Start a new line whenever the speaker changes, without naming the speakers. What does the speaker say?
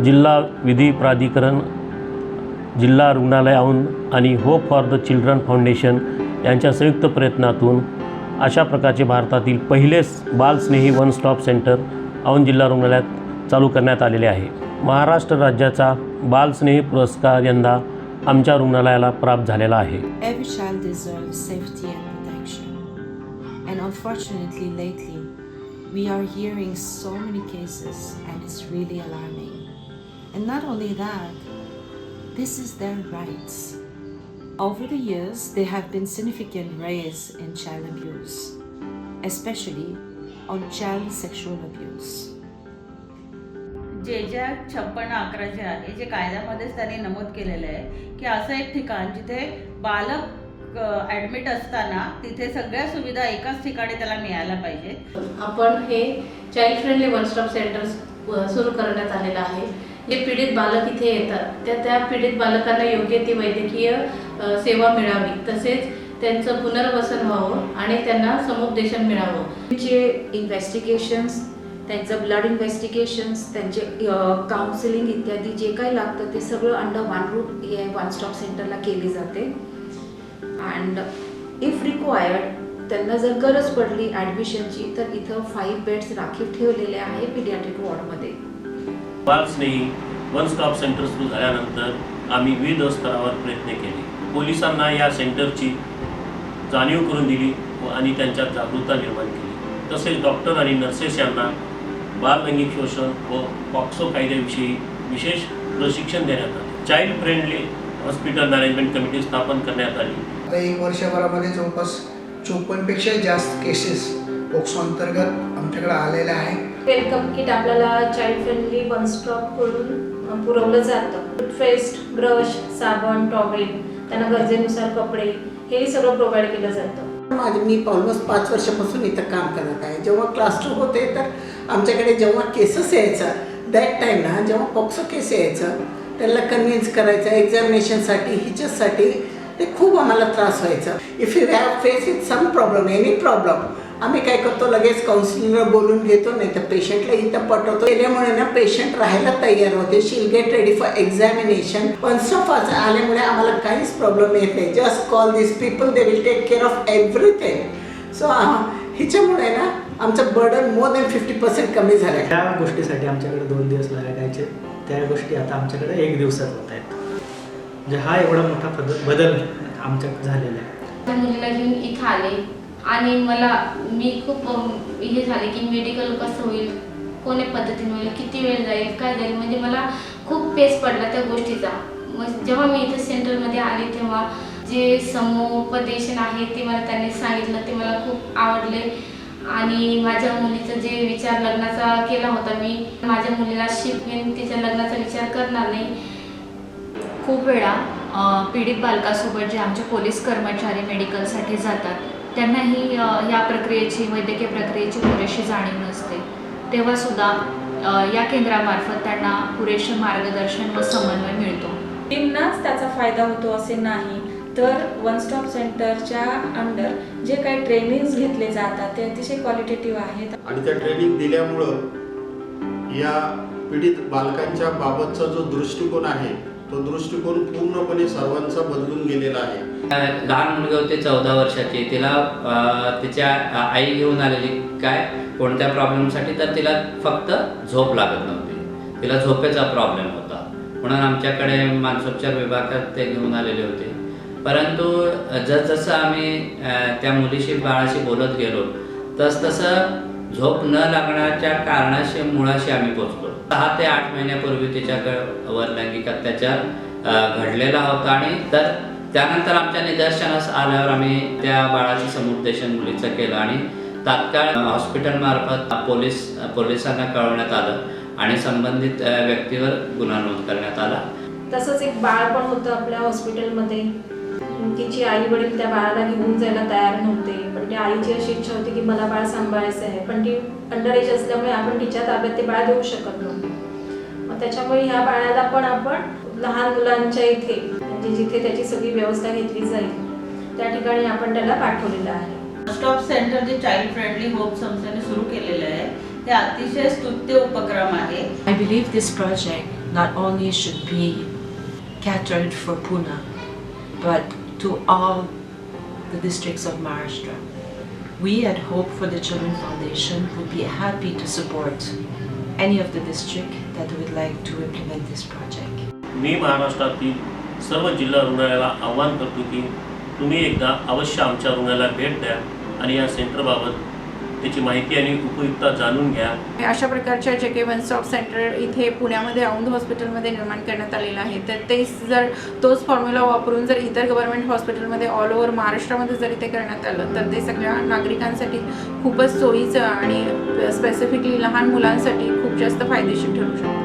जिल्हा विधी प्राधिकरण, जिल्हा रुग्णालय औंध आणि hope for the children foundation यांच्या संयुक्त प्रयत्नातून अशा प्रकारचे भारतातील पहिलेच बालस्नेही वन स्टॉप सेंटर औंध जिल्हा रुग्णालयात चालू करण्यात आलेले आहे। महाराष्ट्र राज्याचा बालस्नेही पुरस्कार यंदा आमच्या रुग्णालयाला प्राप्त झालेला आहे।
Every child deserves safety and protection. And unfortunately lately we are hearing so many cases and it's really alarming. And not only that, this is their rights. Over the years there have been significant rise in child abuse, especially on child sexual abuse.
जे 5611 जे आहे जे कायद्यामध्येच त्यांनी नमूद केलेलं आहे की असं एक ठिकाण जिथे बालक ॲडमिट असताना तिथे सगळ्या सुविधा एकाच ठिकाणी त्याला मिळायला पाहिजे।
आपण हे child friendly one stop centres सुरू करण्यात आलेलं आहे। जे पीडित बालक इथे येतात त्या पीडित बालकांना योग्य ती वैद्यकीय सेवा मिळावी, तसेच त्यांचं पुनर्वसन व्हावं आणि त्यांना समुपदेशन मिळावं।
जे इन्व्हेस्टिगेशन्स, त्यांचं ब्लड इन्व्हेस्टिगेशन्स, त्यांचे काउन्सिलिंग इत्यादी जे काही लागतं ते सगळं अंडर वन रूट हे वन स्टॉप सेंटरला केली जाते। अँड इफ रिक्वायर्ड त्यांना जर गरज पडली ॲडमिशनची तर इथं 5 बेड्स राखीव ठेवलेले आहे पीडियाट्रिक वॉर्डमध्ये।
बालस्नेही वन स्टॉप सेंटर सुरू झाल्यानंतर आम्ही विविध स्तरावर प्रयत्न केले। पोलिसांना या सेंटरची जाणीव करून दिली आणि त्यांच्यात जागरूकता निर्माण केली। तसेच डॉक्टर आणि नर्सेस यांना बाललैंगिक शोषण व पॉक्सो कायद्याविषयी विशेष प्रशिक्षण देण्यात आले। Child friendly hospital management committee स्थापन करण्यात आली।
आता 1 वर्षभरामध्ये जवळपास 54 पेक्षा जास्त केसेस पॉक्सो अंतर्गत आमच्याकडे आलेल्या आहेत।
वेलकम किट आपल्याला चाइल्ड फ्रेंडली वन स्टॉप कडून पुरवलं जातं। टूथपेस्ट, ब्रश, साबण, टॉवेल, त्यांना गरजेनुसार कपडे हे सगळं प्रोव्हाइड केलं जातं।
मी ऑलमोस्ट 5 वर्षापासून इथं काम करत आहे। जेव्हा क्लास 2 होते तर आमच्याकडे जेव्हा केसेस यायचा दॅट टाईम ना, जेव्हा पॉक्सो केस यायचं त्यांना कन्व्हिन्स करायचं एक्झामिनेशनसाठी, हिच्यासाठी ते खूप आम्हाला त्रास व्हायचा। If you have face with some problem, any problem, आम्ही काय करतो लगेच काउन्सिलर बोलून घेतो, नाही तर पेशंटला इथं पाठवतो। केल्यामुळे ना पेशंट राहायला तयार होते, she'll get ready for examination. One stop आल्यामुळे आम्हाला काहीच प्रॉब्लेम येत नाही। Just call this people, they will take care of everything. So हिच्यामुळे ना आमचं बर्डन मोर दॅन 50% कमी झालं।
त्या गोष्टीसाठी आमच्याकडे 2 दिवस लागायचे, त्या गोष्टी आता आमच्याकडे 1 दिवसात होत आहेत। म्हणजे हा एवढा मोठा बदल आमच्याकडे झालेला आहे।
त्या मुलीला घेऊन इथं आले आणि मी खूप हे झाले की मेडिकल कसं होईल, कोण्या पद्धतीने होईल, किती वेळ जाईल, काय जाईल, म्हणजे मला खूप पेस पडला त्या गोष्टीचा। मग जेव्हा मी इथं सेंटरमध्ये आले तेव्हा जे समुपदेशन आहे ते मला त्यांनी सांगितलं, ते मला खूप आवडले। आणि माझ्या मुलीचा जे विचार लग्नाचा केला होता, मी माझ्या मुलीला शिकवेन, तिच्या लग्नाचा विचार करणार नाही।
खूप वेळा पीडित बालकासोबत जे आमचे पोलीस कर्मचारी मेडिकलसाठी जातात त्यांनाही या प्रक्रियेची, वैद्यकीय प्रक्रियेची पुरेशी जाणीव नसते। तेव्हासुद्धा या केंद्रामार्फत त्यांना पुरेसे मार्गदर्शन व समन्वय मिळतो।
टीमनाच त्याचा फायदा होतो असे नाही, तर वन स्टॉप सेंटरच्या अंडर जे काही ट्रेनिंग्स घेतले जातात ते अतिशय क्वालिटेटिव्ह आहेत।
आणि त्या ट्रेनिंग दिल्यामुळं या पीडित बालकांच्या बाबतचा जो दृष्टिकोन आहे तो दृष्टिकोन पूर्णपणे सर्वांचा बदलून गेलेला आहे।
लहान मुलगी होती 14 वर्षाची, तिला तिच्या आई घेऊन आलेली काय कोणत्या प्रॉब्लेमसाठी, तर तिला फक्त झोप लागत नव्हती, तिला झोपेचा प्रॉब्लेम होता, म्हणून आमच्याकडे मानसोपचार विभागात ते घेऊन आलेले होते। परंतु जसजसं आम्ही त्या मुलीशी बाळाशी बोलत गेलो तसतसं झोप न लागण्याच्या कारणाशी मुळाशी आम्ही पोचलो। 6 ते 8 महिन्यापूर्वी तिच्यावर लैंगिक अत्याचार घडलेला होता आणि तर त्यानंतर आमच्या निदर्शनास आल्यावर आम्ही त्या बाळाचं समुपदेशन मुलीचं केलं आणि तात्काळ हॉस्पिटलमार्फत पोलिसांना कळवण्यात आलं आणि संबंधित व्यक्तीवर गुन्हा नोंद करण्यात आला।
तसंच एक बाळ पण होतं आपल्या हॉस्पिटलमध्ये, तिची आई वडील त्या बाळाला घेऊन जायला तयार नव्हते, पण त्या आईची अशी इच्छा होती की मला बाळ सांभाळायचं आहे, पण ती अंडर एज असल्यामुळे आपण तिच्या ताब्यात ते बाळ देऊ शकत नव्हतो। मग त्याच्यामुळे ह्या बाळाला पण आपण लहान मुलांच्या इथे, म्हणजे जिथे त्याची सगळी व्यवस्था घेतली जाईल त्या ठिकाणी आपण त्याला पाठवलेलं आहे।
स्टॉप सेंटर जे चाइल्ड फ्रेंडली होप संस्थेने सुरू केलेलं आहे ते अतिशय स्तुत्य उपक्रम आहे।
I believe this project not only should be catered for Pune, but to all the districts of Maharashtra. We at Hope for the Children Foundation would be happy to support any of the district that would like to implement this project.
मी महाराष्ट्रातील सर्व जिल्हा रुग्णालयाला आवाहन करतो की तुम्ही एकदा अवश्य आमच्या रुग्णालयाला भेट द्या आणि या सेंटरबाबत त्याची माहिती आणि उपयुक्तता जाणून घ्या.
अशा प्रकारच्या जे काही वन स्टॉप सेंटर इथे पुण्यामध्ये औंध हॉस्पिटलमध्ये निर्माण करण्यात आलेलं आहे, तर ते जर तोच फॉर्म्युला वापरून जर इतर गव्हर्नमेंट हॉस्पिटलमध्ये ऑल ओव्हर महाराष्ट्रामध्ये जर इथे करण्यात आलं तर ते सगळ्या नागरिकांसाठी खूपच सोयीचं आणि स्पेसिफिकली लहान मुलांसाठी खूप जास्त फायदेशीर ठरू शकतं.